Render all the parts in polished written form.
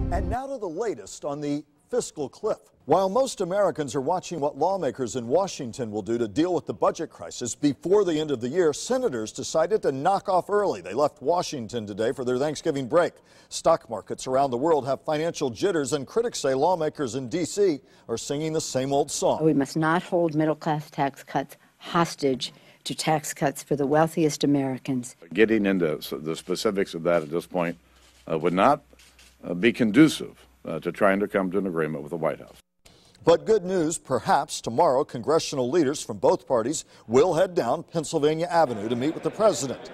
And now to the latest on the fiscal cliff. While most Americans are watching what lawmakers in Washington will do to deal with the budget crisis before the end of the year, senators decided to knock off early. They left Washington today for their Thanksgiving break. Stock markets around the world have financial jitters, and critics say lawmakers in D.C. are singing the same old song. We must not hold middle-class tax cuts hostage to tax cuts for the wealthiest Americans. Getting into the specifics of that at this point would not be conducive to trying to come to an agreement with the White House. But good news, perhaps tomorrow congressional leaders from both parties will head down Pennsylvania Avenue to meet with the president.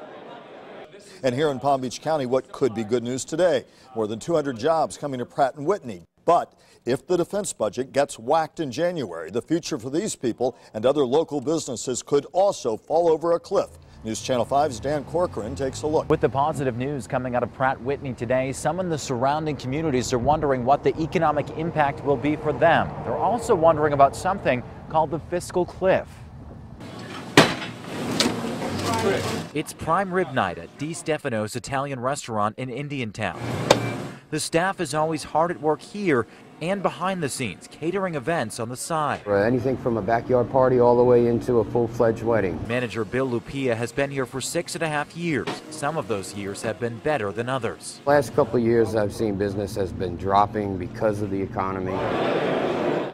And here in Palm Beach County, what could be good news today? More than 200 jobs coming to Pratt Whitney. But if the defense budget gets whacked in January, the future for these people and other local businesses could also fall over a cliff. News Channel 5's Dan Corcoran takes a look. With the positive news coming out of Pratt Whitney today, some in the surrounding communities are wondering what the economic impact will be for them. They're also wondering about something called the fiscal cliff. It's prime rib night at Di Stefano's Italian restaurant in Indiantown. The staff is always hard at work here and behind the scenes, catering events on the side. Anything from a backyard party all the way into a full-fledged wedding. Manager Bill Lupia has been here for 6.5 years. Some of those years have been better than others. Last couple of years I've seen business has been dropping because of the economy.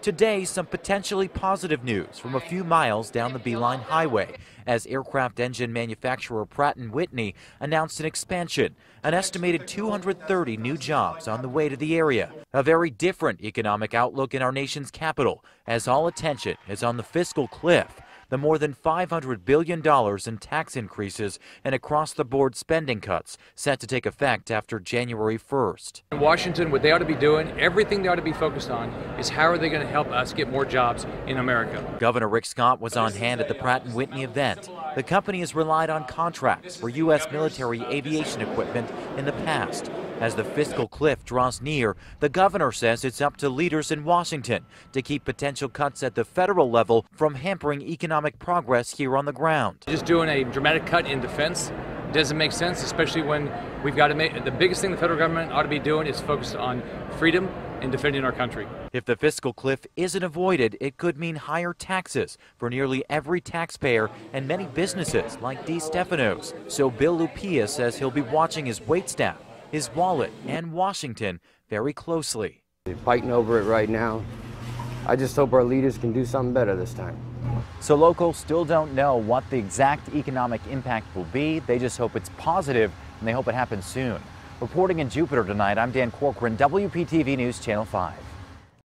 Today, some potentially positive news from a few miles down the Beeline Highway as aircraft engine manufacturer Pratt Whitney announced an expansion, an estimated 230 new jobs on the way to the area. A very different economic outlook in our nation's capital, as all attention is on the fiscal cliff, the more than $500 billion in tax increases and across-the-board spending cuts set to take effect after January 1st. In Washington, what they ought to be doing, everything they ought to be focused on, is how are they going to help us get more jobs in America. Governor Rick Scott was on hand at the Pratt Whitney event. The company has relied on contracts for U.S. military aviation equipment in the past. As the fiscal cliff draws near, the governor says it's up to leaders in Washington to keep potential cuts at the federal level from hampering economic progress here on the ground. Just doing a dramatic cut in defense doesn't make sense, especially when we've got to make the biggest thing the federal government ought to be doing is focused on freedom and defending our country. If the fiscal cliff isn't avoided, it could mean higher taxes for nearly every taxpayer and many businesses like Di Stefano's. So Bill Lupia says he'll be watching his waitstaff, his wallet, and Washington very closely. They're fighting over it right now. I just hope our leaders can do something better this time. So locals still don't know what the exact economic impact will be. They just hope it's positive, and they hope it happens soon. Reporting in Jupiter tonight, I'm Dan Corcoran, WPTV News Channel 5.